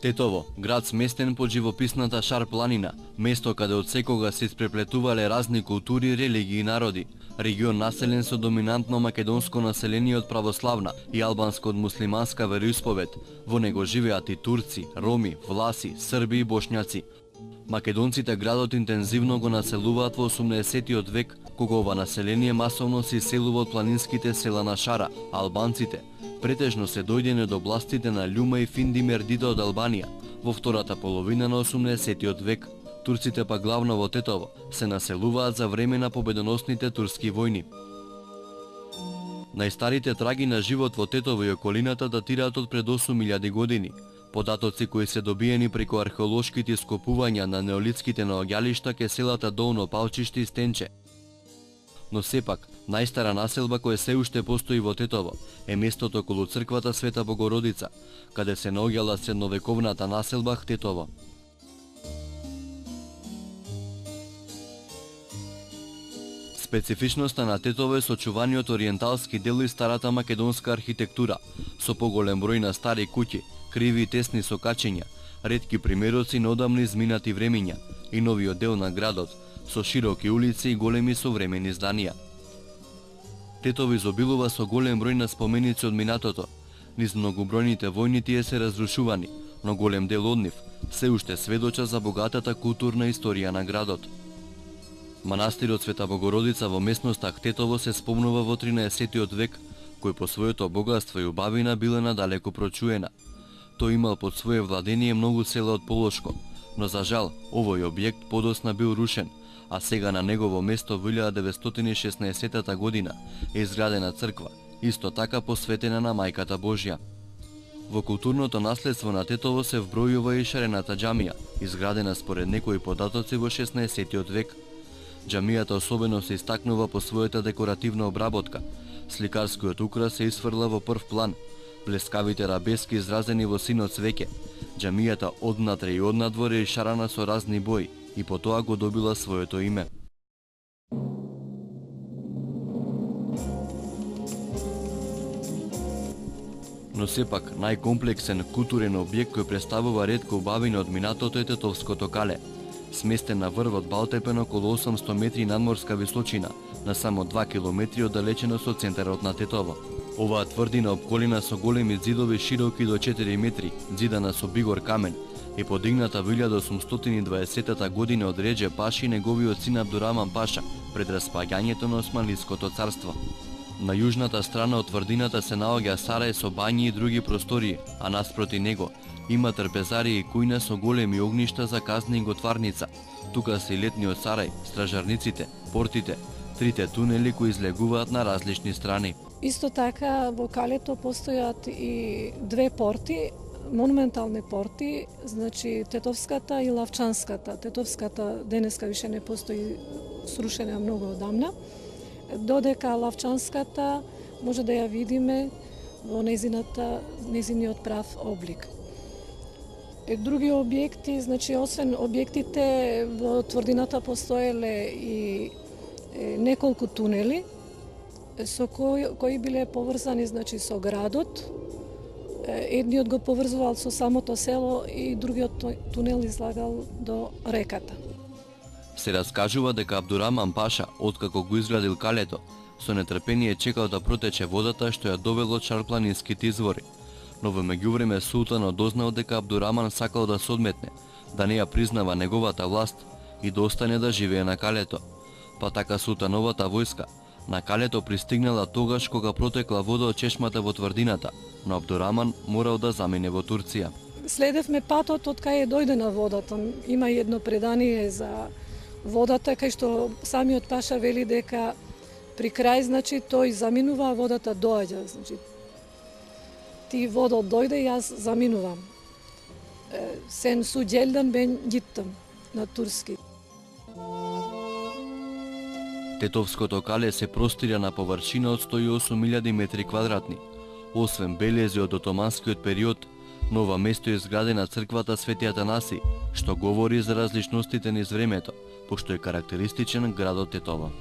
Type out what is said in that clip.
Тетово, град сместен под живописната Шар планина, место каде од секога се испреплетувале разни култури, религии и народи. Регион населен со доминантно македонско население од православна и албанско од муслиманска вероисповед. Во него живеат и турци, роми, власи, срби и бошњаци. Македонците градот интензивно го населуваат во 18-тиот век, кога ова население масовно се иселува од планинските села на Шара, а албанците претежно се дојдени од областите на Љума и Финди Мердита од Албанија во втората половина на 18-тиот век. Турците па главно во Тетово се населуваат за време на победоносните турски војни. Најстарите траги на живот во Тетово и околината датираат од пред 8000 години. Податоци кои се добиени преку археолошките ископувања на неолитските наоѓалишта ке селата Долно Палчиште и Стенче. Но сепак, најстара населба која се уште постои во Тетово е местото околу црквата Света Богородица, каде се наоѓала средновековната населба Хтетово. Специфичноста на Тетово е сочуваниот ориенталски дел и старата македонска архитектура, со поголем број на стари куќи, криви и тесни сокачења, ретки примероци на одамни изминати времиња и новиот дел на градот, со широки улици и големи современи зданија. Тетово изобилува со голем број на споменици од минатото. Низ многобројните војни тие се разрушувани, но голем дел од нив се уште сведоча за богатата културна историја на градот. Манастирот Света Богородица во местноста Хтетово се спомнува во 13-тиот век, кој по своето богатство и убавина била надалеку прочуена. Тој имал под свое владение многу села од Полошко, но за жал овој објект подосна бил рушен, а сега на негово место во 1916 година е изградена црква, исто така посветена на Мајката Божја. Во културното наследство на Тетово се вбројува и шарената џамија, изградена според некои податоци во 16-тиот век. Џамијата особено се истакнува по својата декоративна обработка. Сликарскиот украс се исфрла во прв план, блескавите рабески изразени во сино цвеќе. Џамијата однатре и однадвор е шарана со разни бои и по тоа го добила своето име. Но сепак, најкомплексен културен објект кој представува ретко убавина од минатото е Тетовското кале. Сместен на врвот Балтепен околу 800 метри надморска височина, на само 2 километри оддалечено со центарот на Тетово. Оваа тврдина обколена со големи ѕидови широки до 4 метри, ѕидана со бигор камен, е подигната во 1820 година од Реџе Паши неговиот син Абдураман Паша пред распаѓањето на Османлиското царство. На јужната страна од тврдината се наоѓа сарај со бањи и други простории, а наспроти него има трпезари и кујна со големи огништа за казни и готварница. Тука се и летниот сарај, стражарниците, портите, трите тунели кои излегуваат на различни страни. Исто така во калето постојат и две порти, монументални порти, значи Тетовската и Лавчанската. Тетовската денеска више не постои, срушена многу одамна, додека Лавчанската може да ја видиме во незиниот прав облик. Други објекти, значи освен објектите во тврдината постоеле и неколку тунели со кои биле поврзани значи со градот. Едниот го поврзувал со самото село и другиот тунел излагал до реката. Се раскажува дека Абдураман Паша, откако го изградил калето, со нетрпение чекал да протече водата што ја довело шарпланинските извори. Но во меѓувреме султанот дознал дека Абдураман сакал да се одметне, да не ја признава неговата власт и да остане да живее на калето. Па така султановата војска на калето пристигнала тогаш кога протекла вода од чешмата во тврдината, но Абдураман морал да замине во Турција. Следевме патот од кај дојде на водата. Има едно предание за водата кај што самиот Паша вели дека при крај значи тој заминува, а водата доаѓа, значи ти вода дојде и јас заминувам. Сен су ѓелдам бен ѓиттам на турски. Тетовското кале се простира на површина од 108.000 метри квадратни. Освен белези од отоманскиот период, нова место е изградена црквата Свети Атанаси, што говори за различностите низ времето, пошто е карактеристичен градот Тетово.